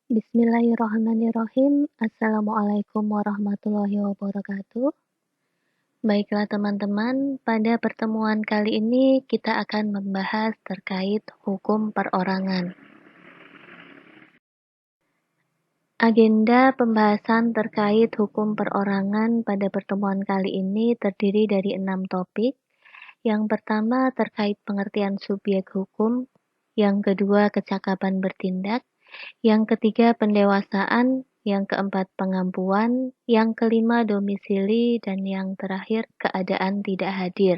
Bismillahirrahmanirrahim. Assalamualaikum warahmatullahi wabarakatuh. Baiklah teman-teman, pada pertemuan kali ini kita akan membahas terkait hukum perorangan. Agenda pembahasan terkait hukum perorangan pada pertemuan kali ini terdiri dari 6 topik. Yang pertama terkait pengertian subjek hukum, yang kedua kecakapan bertindak, yang ketiga pendewasaan, yang keempat pengampuan, yang kelima domisili, dan yang terakhir keadaan tidak hadir.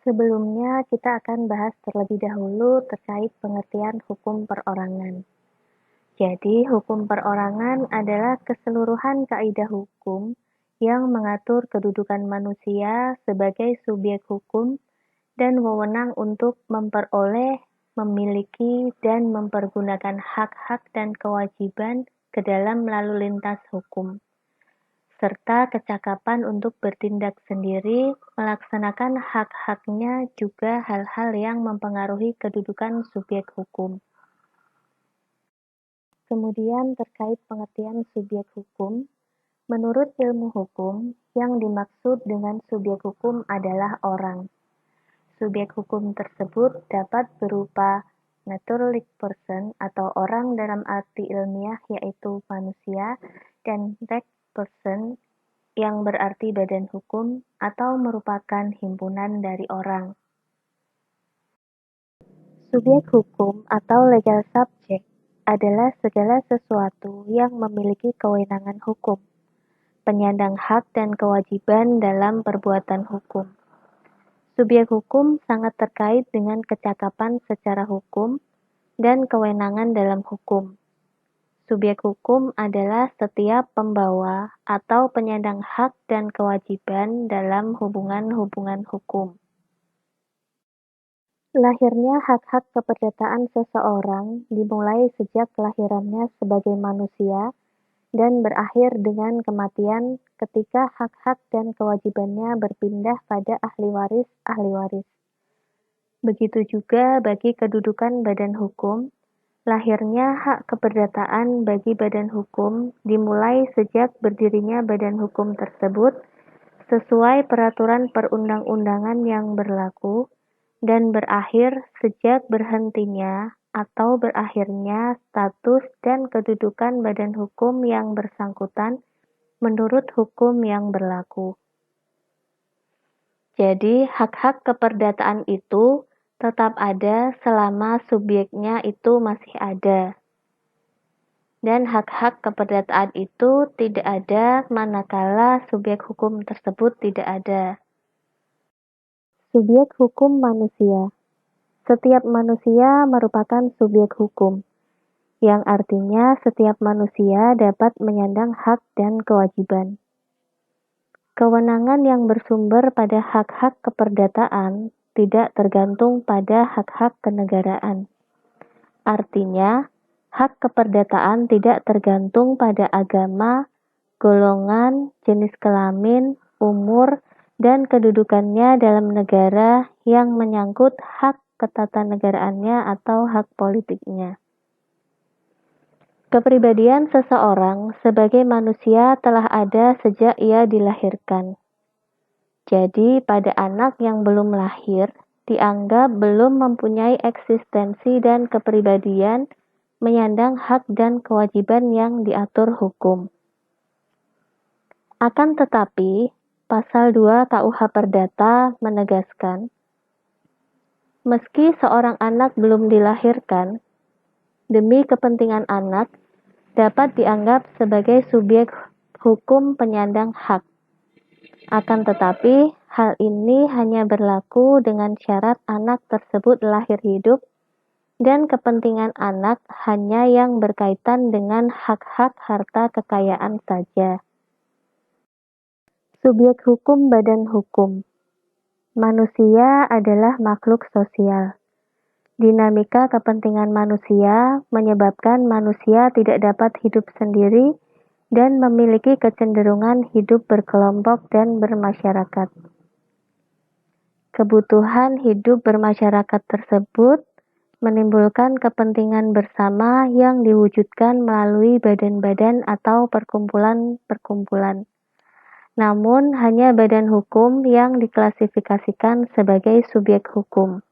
Sebelumnya kita akan bahas terlebih dahulu terkait pengertian hukum perorangan. Jadi, hukum perorangan adalah keseluruhan kaidah hukum yang mengatur kedudukan manusia sebagai subjek hukum dan wewenang untuk memperoleh, memiliki, dan mempergunakan hak-hak dan kewajiban ke dalam lalu lintas hukum, serta kecakapan untuk bertindak sendiri, melaksanakan hak-haknya juga hal-hal yang mempengaruhi kedudukan subjek hukum. Kemudian terkait pengertian subjek hukum, menurut ilmu hukum, yang dimaksud dengan subjek hukum adalah orang. Subjek hukum tersebut dapat berupa naturalistic person atau orang dalam arti ilmiah yaitu manusia, dan legal person yang berarti badan hukum atau merupakan himpunan dari orang. Subjek hukum atau legal subject adalah segala sesuatu yang memiliki kewenangan hukum, penyandang hak dan kewajiban dalam perbuatan hukum. Subjek hukum sangat terkait dengan kecakapan secara hukum dan kewenangan dalam hukum. Subjek hukum adalah setiap pembawa atau penyandang hak dan kewajiban dalam hubungan-hubungan hukum. Lahirnya hak-hak keperdataan seseorang dimulai sejak kelahirannya sebagai manusia dan berakhir dengan kematian ketika hak-hak dan kewajibannya berpindah pada ahli waris. Begitu juga bagi kedudukan badan hukum, lahirnya hak keperdataan bagi badan hukum dimulai sejak berdirinya badan hukum tersebut sesuai peraturan perundang-undangan yang berlaku dan berakhir sejak berhentinya atau berakhirnya status dan kedudukan badan hukum yang bersangkutan menurut hukum yang berlaku. Jadi, hak-hak keperdataan itu tetap ada selama subjeknya itu masih ada. Dan hak-hak keperdataan itu tidak ada manakala subjek hukum tersebut tidak ada. Subjek hukum manusia. Setiap manusia merupakan subjek hukum, yang artinya setiap manusia dapat menyandang hak dan kewajiban. Kewenangan yang bersumber pada hak-hak keperdataan tidak tergantung pada hak-hak kenegaraan. Artinya, hak keperdataan tidak tergantung pada agama, golongan, jenis kelamin, umur, dan kedudukannya dalam negara yang menyangkut hak ketatanegaraannya atau hak politiknya. Kepribadian seseorang sebagai manusia telah ada sejak ia dilahirkan. Jadi, pada anak yang belum lahir, dianggap belum mempunyai eksistensi dan kepribadian menyandang hak dan kewajiban yang diatur hukum. Akan tetapi, Pasal 2 KUH Perdata menegaskan, meski seorang anak belum dilahirkan, demi kepentingan anak dapat dianggap sebagai subjek hukum penyandang hak. Akan tetapi, hal ini hanya berlaku dengan syarat anak tersebut lahir hidup dan kepentingan anak hanya yang berkaitan dengan hak-hak harta kekayaan saja. Subjek hukum badan hukum. Manusia adalah makhluk sosial. Dinamika kepentingan manusia menyebabkan manusia tidak dapat hidup sendiri dan memiliki kecenderungan hidup berkelompok dan bermasyarakat. Kebutuhan hidup bermasyarakat tersebut menimbulkan kepentingan bersama yang diwujudkan melalui badan-badan atau perkumpulan-perkumpulan. Namun, hanya badan hukum yang diklasifikasikan sebagai subjek hukum.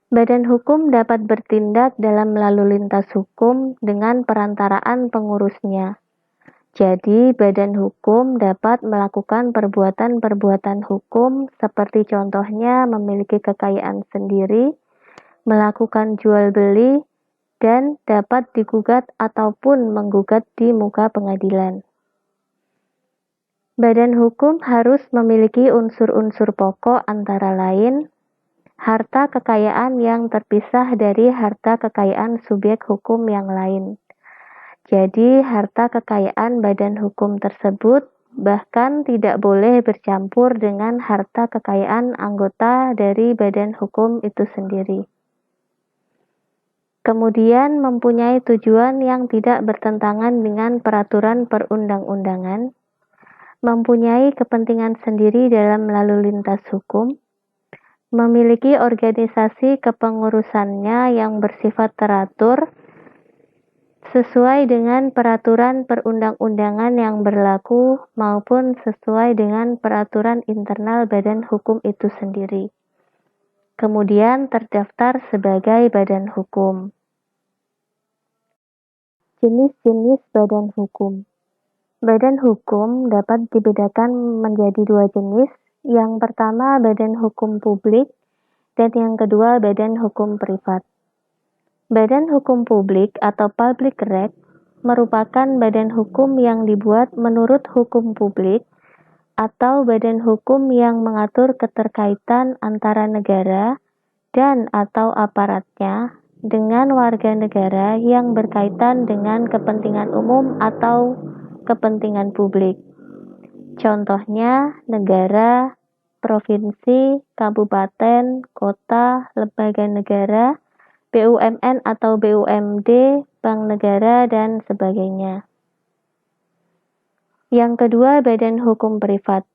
Badan hukum dapat bertindak dalam lalu lintas hukum dengan perantaraan pengurusnya. Jadi, badan hukum dapat melakukan perbuatan-perbuatan hukum seperti contohnya memiliki kekayaan sendiri, melakukan jual beli, dan dapat digugat ataupun menggugat di muka pengadilan. Badan hukum harus memiliki unsur-unsur pokok antara lain harta kekayaan yang terpisah dari harta kekayaan subjek hukum yang lain. Jadi, harta kekayaan badan hukum tersebut bahkan tidak boleh bercampur dengan harta kekayaan anggota dari badan hukum itu sendiri. Kemudian, mempunyai tujuan yang tidak bertentangan dengan peraturan perundang-undangan, mempunyai kepentingan sendiri dalam lalu lintas hukum, memiliki organisasi kepengurusannya yang bersifat teratur, sesuai dengan peraturan perundang-undangan yang berlaku maupun sesuai dengan peraturan internal badan hukum itu sendiri. Kemudian terdaftar sebagai badan hukum. Jenis-jenis badan hukum. Badan hukum dapat dibedakan menjadi dua jenis. Yang pertama badan hukum publik dan yang kedua badan hukum privat. Badan hukum publik atau public reg merupakan badan hukum yang dibuat menurut hukum publik atau badan hukum yang mengatur keterkaitan antara negara dan atau aparatnya dengan warga negara yang berkaitan dengan kepentingan umum atau kepentingan publik. Contohnya negara, provinsi, kabupaten, kota, lembaga negara, BUMN atau BUMD, Bank Negara, dan sebagainya. Yang kedua, badan hukum privat.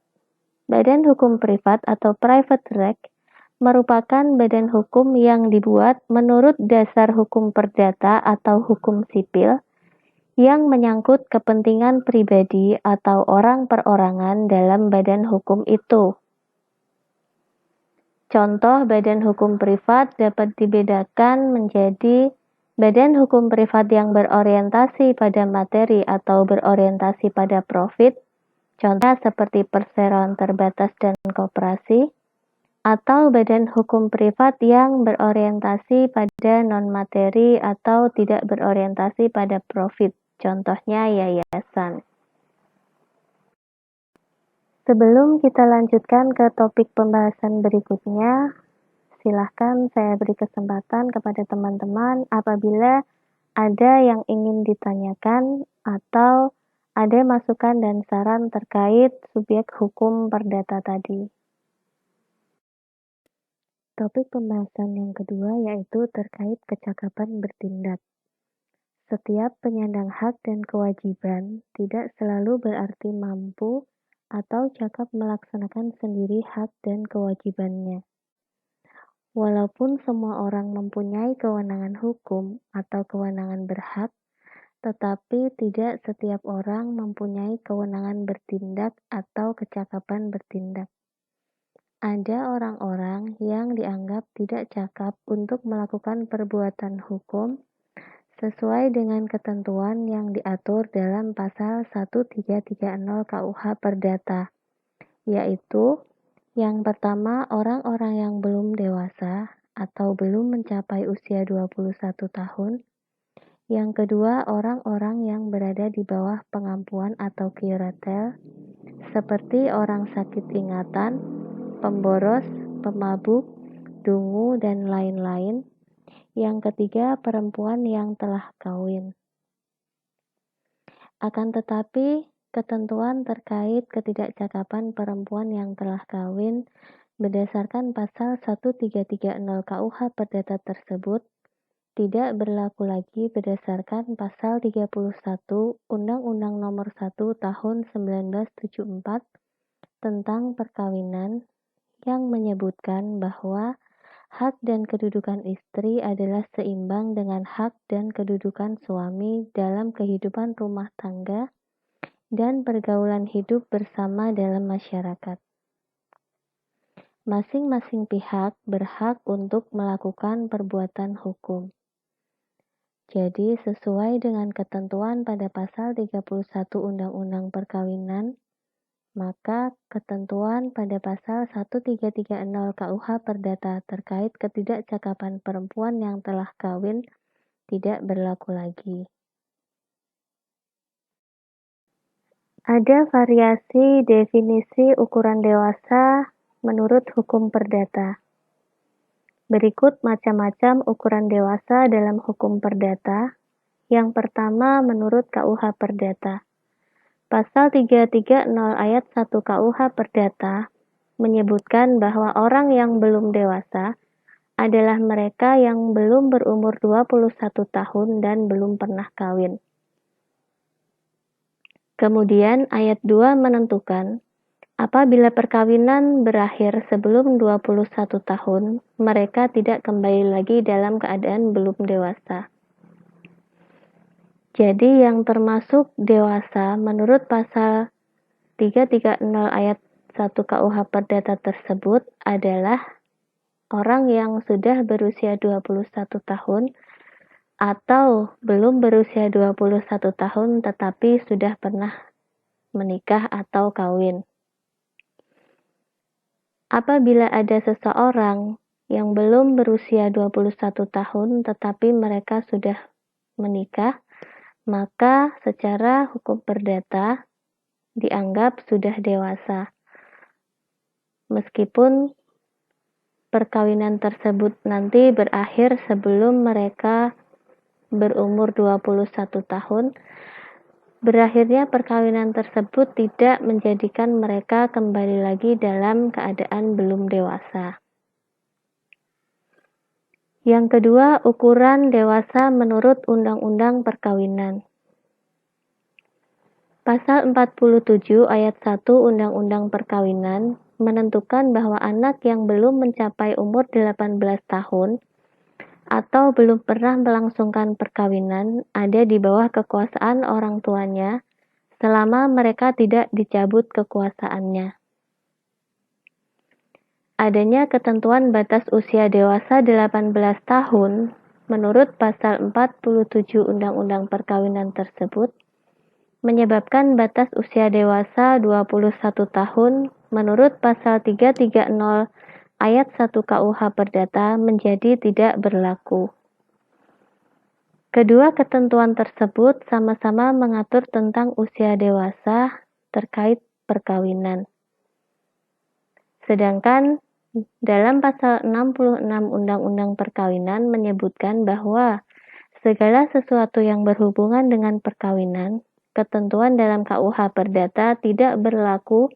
Badan hukum privat atau private reg merupakan badan hukum yang dibuat menurut dasar hukum perdata atau hukum sipil yang menyangkut kepentingan pribadi atau orang perorangan dalam badan hukum itu. Contoh badan hukum privat dapat dibedakan menjadi badan hukum privat yang berorientasi pada materi atau berorientasi pada profit, contoh seperti perseroan terbatas dan koperasi, atau badan hukum privat yang berorientasi pada non-materi atau tidak berorientasi pada profit, contohnya yayasan. Sebelum kita lanjutkan ke topik pembahasan berikutnya, silahkan saya beri kesempatan kepada teman-teman apabila ada yang ingin ditanyakan atau ada masukan dan saran terkait subjek hukum perdata tadi. Topik pembahasan yang kedua yaitu terkait kecakapan bertindak. Setiap penyandang hak dan kewajiban tidak selalu berarti mampu atau cakap melaksanakan sendiri hak dan kewajibannya. Walaupun semua orang mempunyai kewenangan hukum atau kewenangan berhak, tetapi tidak setiap orang mempunyai kewenangan bertindak atau kecakapan bertindak. Ada orang-orang yang dianggap tidak cakap untuk melakukan perbuatan hukum sesuai dengan ketentuan yang diatur dalam pasal 1330 KUH Perdata, yaitu yang pertama orang-orang yang belum dewasa atau belum mencapai usia 21 tahun, yang kedua orang-orang yang berada di bawah pengampuan atau kiratel, seperti orang sakit ingatan, pemboros, pemabuk, dungu, dan lain-lain. Yang ketiga, perempuan yang telah kawin. Akan tetapi, ketentuan terkait ketidakcakapan perempuan yang telah kawin berdasarkan pasal 1330 KUH Perdata tersebut tidak berlaku lagi berdasarkan pasal 31 Undang-Undang Nomor 1 Tahun 1974 tentang perkawinan yang menyebutkan bahwa Hak dan kedudukan istri adalah seimbang dengan hak dan kedudukan suami dalam kehidupan rumah tangga dan pergaulan hidup bersama dalam masyarakat. Masing-masing pihak berhak untuk melakukan perbuatan hukum. Jadi, sesuai dengan ketentuan pada pasal 31 Undang-Undang Perkawinan, maka ketentuan pada pasal 1330 KUH Perdata terkait ketidakcakapan perempuan yang telah kawin tidak berlaku lagi. Ada variasi definisi ukuran dewasa menurut hukum perdata. Berikut macam-macam ukuran dewasa dalam hukum perdata. Yang pertama menurut KUH Perdata. Pasal 330 ayat 1 KUH Perdata menyebutkan bahwa orang yang belum dewasa adalah mereka yang belum berumur 21 tahun dan belum pernah kawin. Kemudian ayat 2 menentukan, apabila perkawinan berakhir sebelum 21 tahun, mereka tidak kembali lagi dalam keadaan belum dewasa. Jadi yang termasuk dewasa menurut pasal 330 ayat 1 KUH Perdata tersebut adalah orang yang sudah berusia 21 tahun atau belum berusia 21 tahun tetapi sudah pernah menikah atau kawin. Apabila ada seseorang yang belum berusia 21 tahun tetapi mereka sudah menikah, maka secara hukum perdata dianggap sudah dewasa. Meskipun perkawinan tersebut nanti berakhir sebelum mereka berumur 21 tahun, berakhirnya perkawinan tersebut tidak menjadikan mereka kembali lagi dalam keadaan belum dewasa. Yang kedua, ukuran dewasa menurut Undang-Undang Perkawinan. Pasal 47 ayat 1 Undang-Undang Perkawinan menentukan bahwa anak yang belum mencapai umur 18 tahun atau belum pernah melangsungkan perkawinan ada di bawah kekuasaan orang tuanya selama mereka tidak dicabut kekuasaannya. Adanya ketentuan batas usia dewasa 18 tahun menurut pasal 47 Undang-Undang Perkawinan tersebut menyebabkan batas usia dewasa 21 tahun menurut pasal 330 ayat 1 KUH Perdata menjadi tidak berlaku. Kedua ketentuan tersebut sama-sama mengatur tentang usia dewasa terkait perkawinan. Sedangkan dalam pasal 66 Undang-Undang Perkawinan menyebutkan bahwa segala sesuatu yang berhubungan dengan perkawinan, ketentuan dalam KUH Perdata tidak berlaku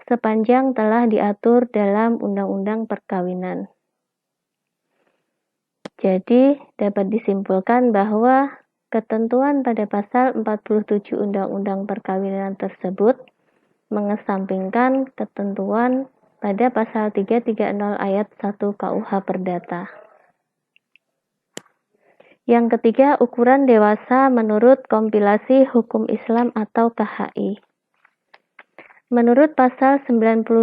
sepanjang telah diatur dalam Undang-Undang Perkawinan. Jadi, dapat disimpulkan bahwa ketentuan pada pasal 47 Undang-Undang Perkawinan tersebut mengesampingkan ketentuan pada pasal 330 ayat 1 KUH Perdata. Yang ketiga, ukuran dewasa menurut kompilasi hukum Islam atau KHI. Menurut pasal 98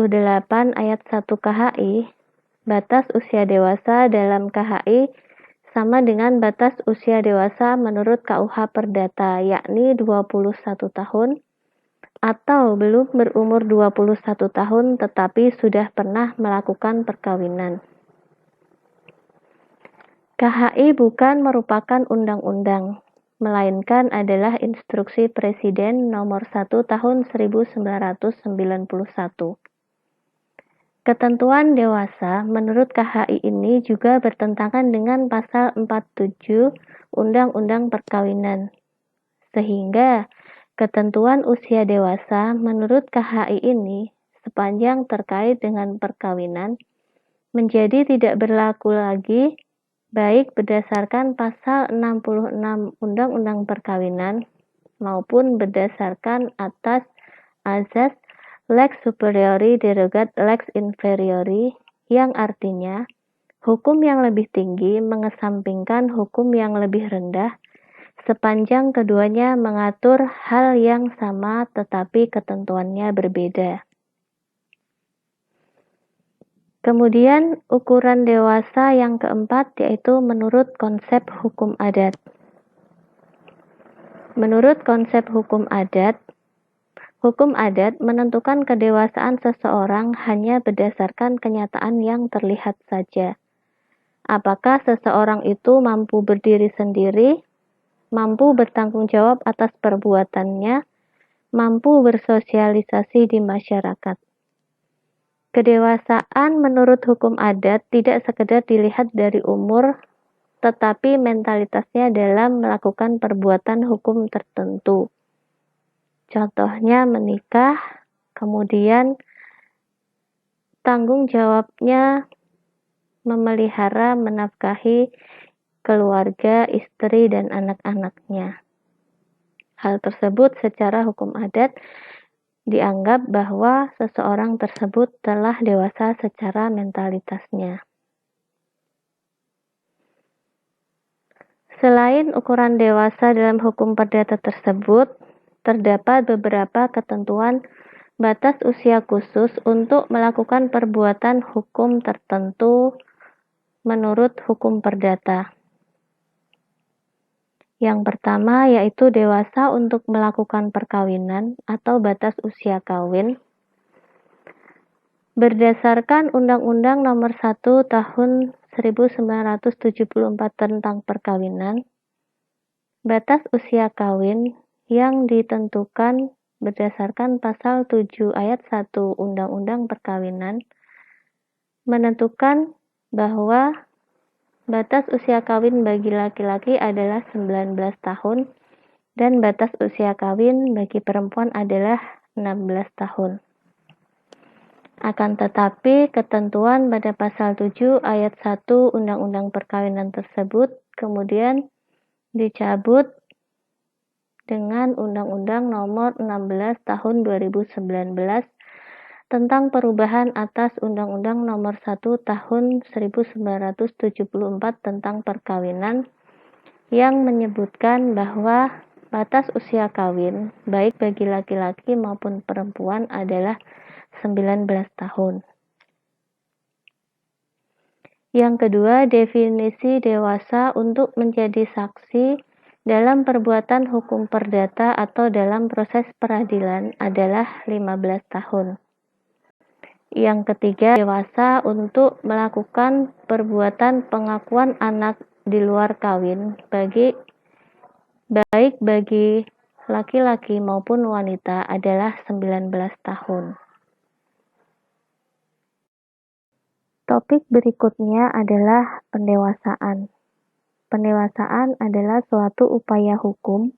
ayat 1 KHI, batas usia dewasa dalam KHI sama dengan batas usia dewasa menurut KUH Perdata, yakni 21 tahun atau belum berumur 21 tahun tetapi sudah pernah melakukan perkawinan. KHI bukan merupakan undang-undang, melainkan adalah Instruksi Presiden Nomor 1 Tahun 1991. Ketentuan dewasa menurut KHI ini juga bertentangan dengan pasal 47 Undang-Undang Perkawinan. Sehingga ketentuan usia dewasa menurut KHI ini sepanjang terkait dengan perkawinan menjadi tidak berlaku lagi baik berdasarkan pasal 66 Undang-Undang Perkawinan maupun berdasarkan atas azas lex superiori derogat lex inferiori yang artinya Hukum yang lebih tinggi mengesampingkan hukum yang lebih rendah, sepanjang keduanya mengatur hal yang sama tetapi ketentuannya berbeda. Kemudian ukuran dewasa yang keempat yaitu menurut konsep hukum adat. Menurut konsep hukum adat menentukan kedewasaan seseorang hanya berdasarkan kenyataan yang terlihat saja. Apakah seseorang itu mampu berdiri sendiri, mampu bertanggung jawab atas perbuatannya, mampu bersosialisasi di masyarakat. Kedewasaan menurut hukum adat tidak sekedar dilihat dari umur, tetapi mentalitasnya dalam melakukan perbuatan hukum tertentu. Contohnya menikah, kemudian tanggung jawabnya memelihara, menafkahi keluarga, istri, dan anak-anaknya. Hal tersebut secara hukum adat dianggap bahwa seseorang tersebut telah dewasa secara mentalitasnya. Selain ukuran dewasa dalam hukum perdata tersebut, terdapat beberapa ketentuan batas usia khusus untuk melakukan perbuatan hukum tertentu menurut hukum perdata. Yang pertama yaitu dewasa untuk melakukan perkawinan atau batas usia kawin. Berdasarkan Undang-Undang Nomor 1 Tahun 1974 tentang perkawinan, batas usia kawin yang ditentukan berdasarkan pasal 7 ayat 1 Undang-Undang Perkawinan menentukan bahwa batas usia kawin bagi laki-laki adalah 19 tahun dan batas usia kawin bagi perempuan adalah 16 tahun. Akan tetapi, ketentuan pada pasal 7 ayat 1 Undang-Undang Perkawinan tersebut kemudian dicabut dengan Undang-Undang Nomor 16 Tahun 2019 tentang perubahan atas Undang-Undang Nomor 1 Tahun 1974 tentang perkawinan yang menyebutkan bahwa batas usia kawin baik bagi laki-laki maupun perempuan adalah 19 tahun. Yang kedua, definisi dewasa untuk menjadi saksi dalam perbuatan hukum perdata atau dalam proses peradilan adalah 15 tahun. Yang ketiga, dewasa untuk melakukan perbuatan pengakuan anak di luar kawin baik bagi laki-laki maupun wanita adalah 19 tahun. Topik berikutnya adalah pendewasaan. Pendewasaan adalah suatu upaya hukum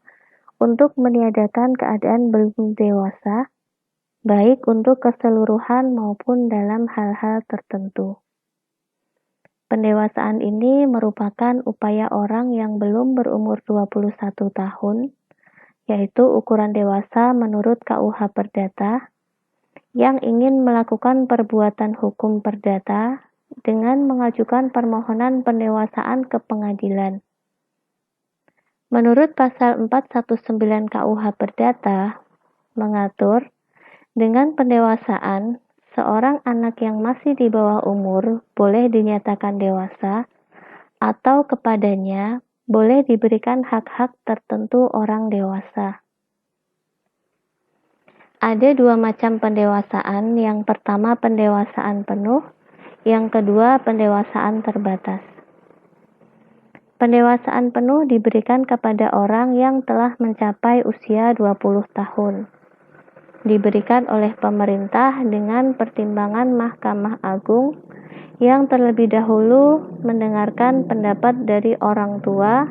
untuk meniadakan keadaan belum dewasa, baik untuk keseluruhan maupun dalam hal-hal tertentu. Pendewasaan ini merupakan upaya orang yang belum berumur 21 tahun, yaitu ukuran dewasa menurut KUH Perdata, yang ingin melakukan perbuatan hukum perdata dengan mengajukan permohonan pendewasaan ke pengadilan. Menurut pasal 419 KUH Perdata mengatur dengan pendewasaan, seorang anak yang masih di bawah umur boleh dinyatakan dewasa atau kepadanya boleh diberikan hak-hak tertentu orang dewasa. Ada dua macam pendewasaan, yang pertama pendewasaan penuh, yang kedua pendewasaan terbatas. Pendewasaan penuh diberikan kepada orang yang telah mencapai usia 20 tahun. Diberikan oleh pemerintah dengan pertimbangan Mahkamah Agung yang terlebih dahulu mendengarkan pendapat dari orang tua,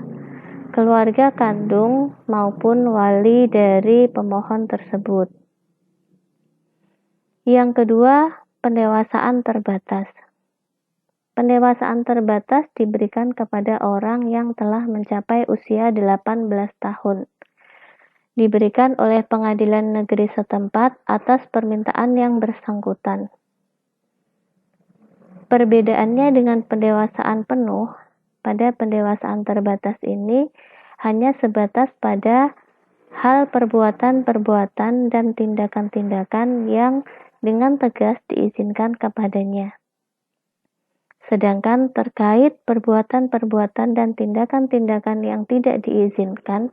keluarga kandung, maupun wali dari pemohon tersebut. Yang kedua, pendewasaan terbatas. Pendewasaan terbatas diberikan kepada orang yang telah mencapai usia 18 tahun. Diberikan oleh pengadilan negeri setempat atas permintaan yang bersangkutan. Perbedaannya dengan pendewasaan penuh, pada pendewasaan terbatas ini hanya sebatas pada hal perbuatan-perbuatan dan tindakan-tindakan yang dengan tegas diizinkan kepadanya. Sedangkan terkait perbuatan-perbuatan dan tindakan-tindakan yang tidak diizinkan,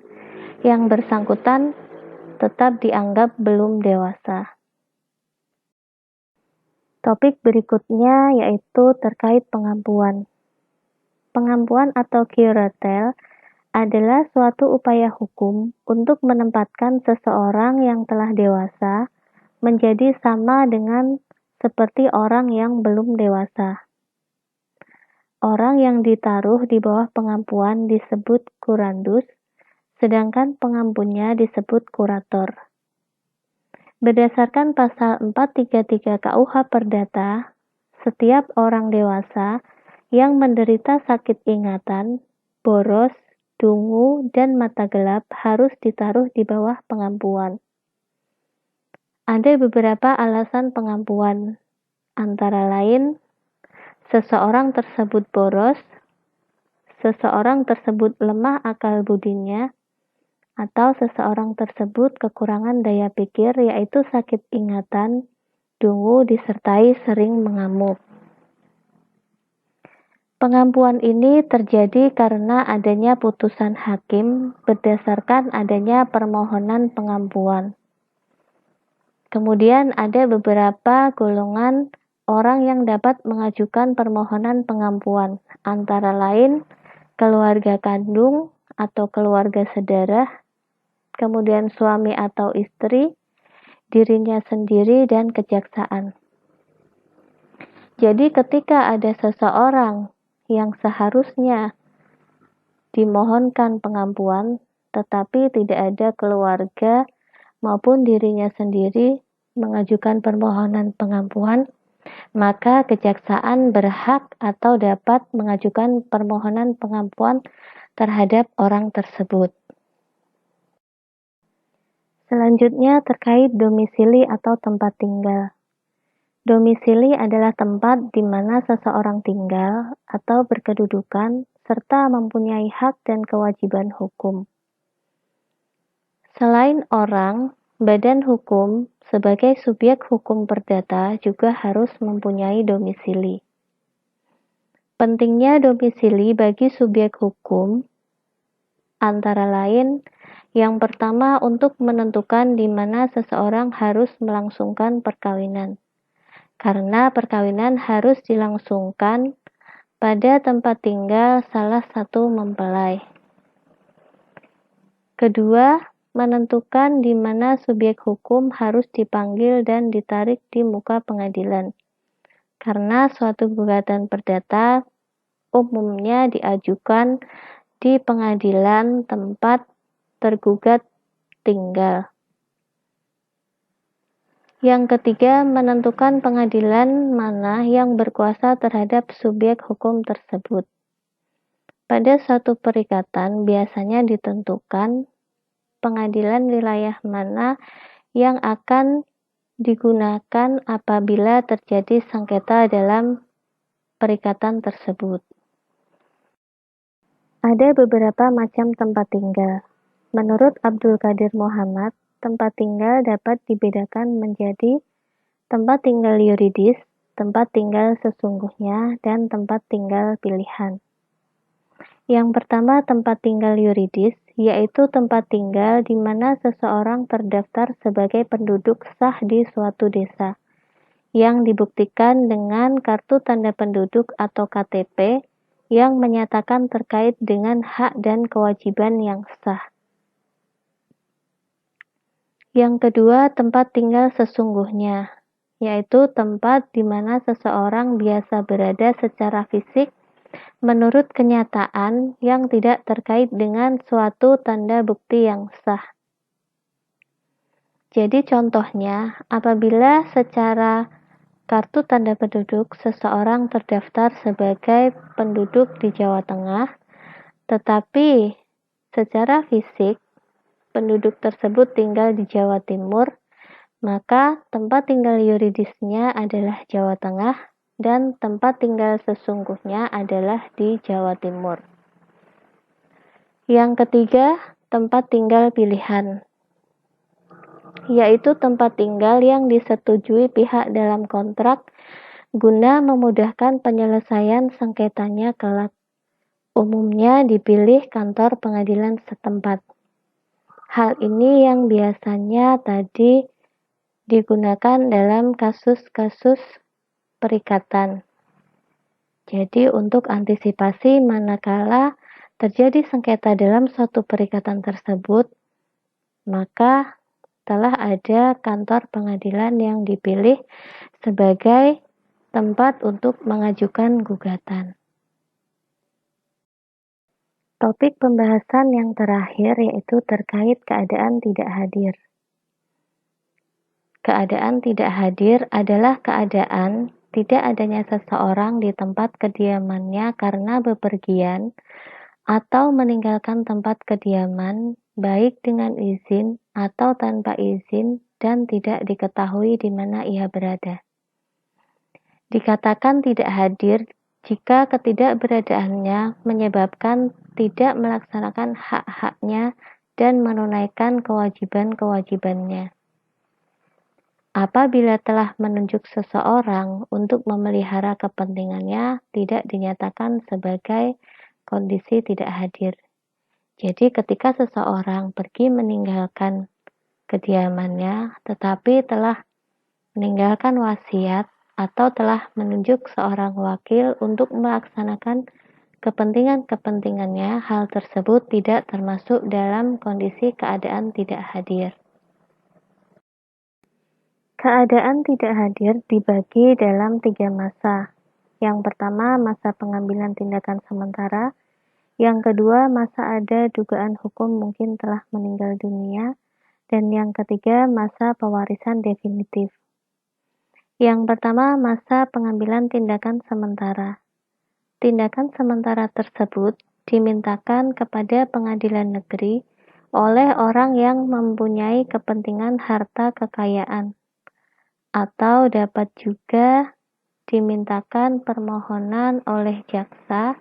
yang bersangkutan tetap dianggap belum dewasa. Topik berikutnya yaitu terkait pengampuan. Pengampuan atau curatelle adalah suatu upaya hukum untuk menempatkan seseorang yang telah dewasa menjadi sama dengan seperti orang yang belum dewasa. Orang yang ditaruh di bawah pengampuan disebut kurandus, sedangkan pengampunnya disebut kurator. Berdasarkan pasal 433 KUH Perdata, setiap orang dewasa yang menderita sakit ingatan, boros, dungu, dan mata gelap harus ditaruh di bawah pengampuan. Ada beberapa alasan pengampuan, antara lain seseorang tersebut boros, seseorang tersebut lemah akal budinya, atau seseorang tersebut kekurangan daya pikir yaitu sakit ingatan, dungu disertai sering mengamuk. Pengampuan ini terjadi karena adanya putusan hakim berdasarkan adanya permohonan pengampuan. Kemudian ada beberapa golongan orang yang dapat mengajukan permohonan pengampuan, antara lain keluarga kandung atau keluarga sedarah, kemudian suami atau istri, dirinya sendiri, dan kejaksaan. Jadi ketika ada seseorang yang seharusnya dimohonkan pengampuan, tetapi tidak ada keluarga maupun dirinya sendiri mengajukan permohonan pengampuan, maka kejaksaan berhak atau dapat mengajukan permohonan pengampuan terhadap orang tersebut. Selanjutnya terkait domisili atau tempat tinggal. Domisili adalah tempat di mana seseorang tinggal atau berkedudukan serta mempunyai hak dan kewajiban hukum. Selain orang, badan hukum sebagai subjek hukum perdata juga harus mempunyai domisili. Pentingnya domisili bagi subjek hukum antara lain, yang pertama untuk menentukan di mana seseorang harus melangsungkan perkawinan. Karena perkawinan harus dilangsungkan pada tempat tinggal salah satu mempelai. Kedua, menentukan di mana subjek hukum harus dipanggil dan ditarik di muka pengadilan. Karena suatu gugatan perdata umumnya diajukan di pengadilan tempat tergugat tinggal. Yang ketiga, menentukan pengadilan mana yang berkuasa terhadap subjek hukum tersebut. Pada suatu perikatan biasanya ditentukan pengadilan wilayah mana yang akan digunakan apabila terjadi sengketa dalam perikatan tersebut. Ada beberapa macam tempat tinggal. Menurut Abdul Qadir Muhammad, tempat tinggal dapat dibedakan menjadi tempat tinggal yuridis, tempat tinggal sesungguhnya, dan tempat tinggal pilihan. Yang pertama, tempat tinggal yuridis, yaitu tempat tinggal di mana seseorang terdaftar sebagai penduduk sah di suatu desa, yang dibuktikan dengan kartu tanda penduduk atau KTP yang menyatakan terkait dengan hak dan kewajiban yang sah. Yang kedua, tempat tinggal sesungguhnya, yaitu tempat di mana seseorang biasa berada secara fisik menurut kenyataan yang tidak terkait dengan suatu tanda bukti yang sah. Jadi contohnya, apabila secara kartu tanda penduduk seseorang terdaftar sebagai penduduk di Jawa Tengah, tetapi secara fisik penduduk tersebut tinggal di Jawa Timur, maka tempat tinggal yuridisnya adalah Jawa Tengah dan tempat tinggal sesungguhnya adalah di Jawa Timur. Yang ketiga, tempat tinggal pilihan, yaitu tempat tinggal yang disetujui pihak dalam kontrak guna memudahkan penyelesaian sengketanya kelak. Umumnya dipilih kantor pengadilan setempat. Hal ini yang biasanya tadi digunakan dalam kasus-kasus perikatan. Jadi untuk antisipasi manakala terjadi sengketa dalam suatu perikatan tersebut, maka telah ada kantor pengadilan yang dipilih sebagai tempat untuk mengajukan gugatan. Topik pembahasan yang terakhir yaitu terkait keadaan tidak hadir. Keadaan tidak hadir adalah keadaan tidak adanya seseorang di tempat kediamannya karena bepergian atau meninggalkan tempat kediaman, baik dengan izin atau tanpa izin, dan tidak diketahui di mana ia berada. Dikatakan tidak hadir jika ketidakberadaannya menyebabkan tidak melaksanakan hak-haknya dan menunaikan kewajiban-kewajibannya. Apabila telah menunjuk seseorang untuk memelihara kepentingannya, tidak dinyatakan sebagai kondisi tidak hadir. Jadi ketika seseorang pergi meninggalkan kediamannya, tetapi telah meninggalkan wasiat atau telah menunjuk seorang wakil untuk melaksanakan kepentingan-kepentingannya, hal tersebut tidak termasuk dalam kondisi keadaan tidak hadir. Keadaan tidak hadir dibagi dalam 3 masa. Yang pertama, masa pengambilan tindakan sementara. Yang kedua, masa ada dugaan hukum mungkin telah meninggal dunia. Dan yang ketiga, masa pewarisan definitif. Yang pertama, masa pengambilan tindakan sementara. Tindakan sementara tersebut dimintakan kepada pengadilan negeri oleh orang yang mempunyai kepentingan harta kekayaan, atau dapat juga dimintakan permohonan oleh jaksa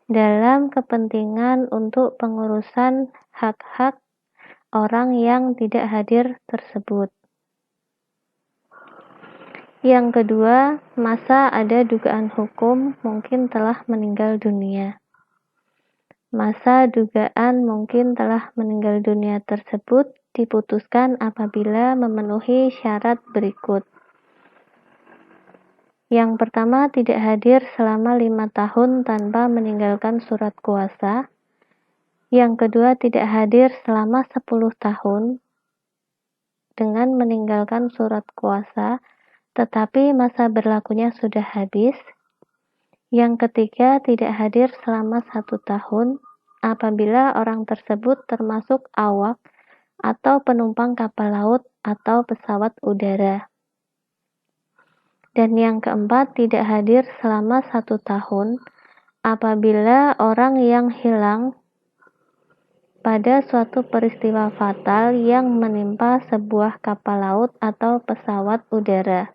dalam kepentingan untuk pengurusan hak-hak orang yang tidak hadir tersebut. Yang kedua, masa ada dugaan hukum mungkin telah meninggal dunia. Masa dugaan mungkin telah meninggal dunia tersebut diputuskan apabila memenuhi syarat berikut. Yang pertama, tidak hadir selama 5 tahun tanpa meninggalkan surat kuasa. Yang kedua, tidak hadir selama 10 tahun dengan meninggalkan surat kuasa, tetapi masa berlakunya sudah habis. Yang ketiga, tidak hadir selama 1 tahun apabila orang tersebut termasuk awak atau penumpang kapal laut atau pesawat udara. Dan yang keempat, tidak hadir selama 1 tahun apabila orang yang hilang pada suatu peristiwa fatal yang menimpa sebuah kapal laut atau pesawat udara.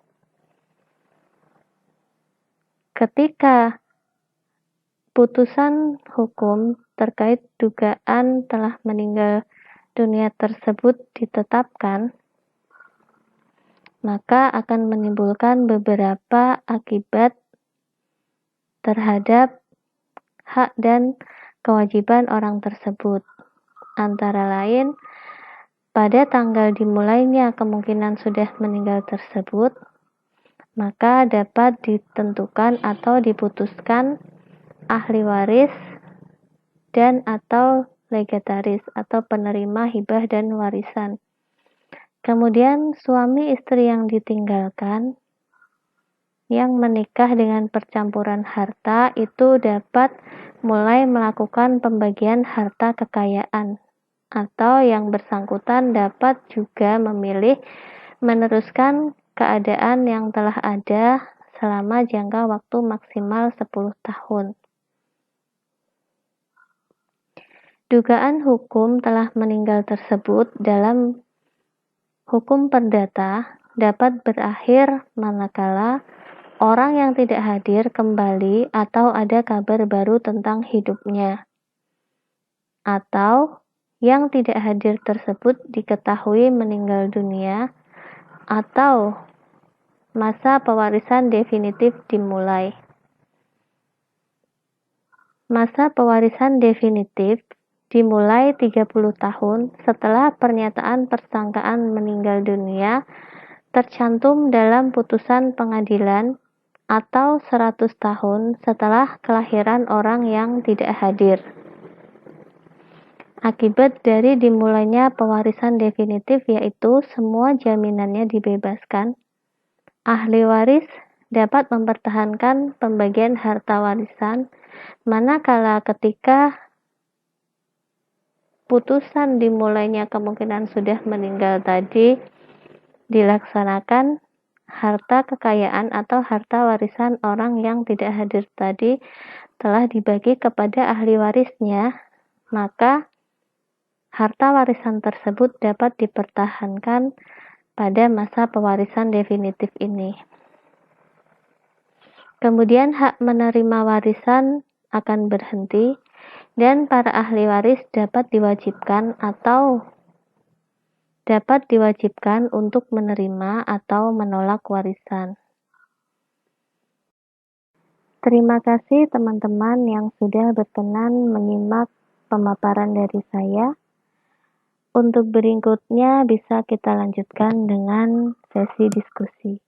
Ketika putusan hukum terkait dugaan telah meninggal dunia tersebut ditetapkan, maka akan menimbulkan beberapa akibat terhadap hak dan kewajiban orang tersebut. Antara lain, pada tanggal dimulainya kemungkinan sudah meninggal tersebut, maka dapat ditentukan atau diputuskan ahli waris dan atau legataris atau penerima hibah dan warisan. Kemudian suami istri yang ditinggalkan yang menikah dengan percampuran harta itu dapat mulai melakukan pembagian harta kekayaan, atau yang bersangkutan dapat juga memilih meneruskan keadaan yang telah ada selama jangka waktu maksimal 10 tahun. Dugaan hukum telah meninggal tersebut dalam hukum perdata dapat berakhir manakala orang yang tidak hadir kembali atau ada kabar baru tentang hidupnya, atau yang tidak hadir tersebut diketahui meninggal dunia, atau masa pewarisan definitif dimulai. Masa pewarisan definitif dimulai 30 tahun setelah pernyataan persangkaan meninggal dunia tercantum dalam putusan pengadilan atau 100 tahun setelah kelahiran orang yang tidak hadir. Akibat dari dimulainya pewarisan definitif yaitu semua jaminannya dibebaskan, ahli waris dapat mempertahankan pembagian harta warisan manakala ketika putusan dimulainya kemungkinan sudah meninggal tadi dilaksanakan, harta kekayaan atau harta warisan orang yang tidak hadir tadi telah dibagi kepada ahli warisnya, maka harta warisan tersebut dapat dipertahankan pada masa pewarisan definitif ini. Kemudian hak menerima warisan akan berhenti dan para ahli waris dapat diwajibkan untuk menerima atau menolak warisan. Terima kasih teman-teman yang sudah berkenan menyimak pemaparan dari saya. Untuk berikutnya bisa kita lanjutkan dengan sesi diskusi.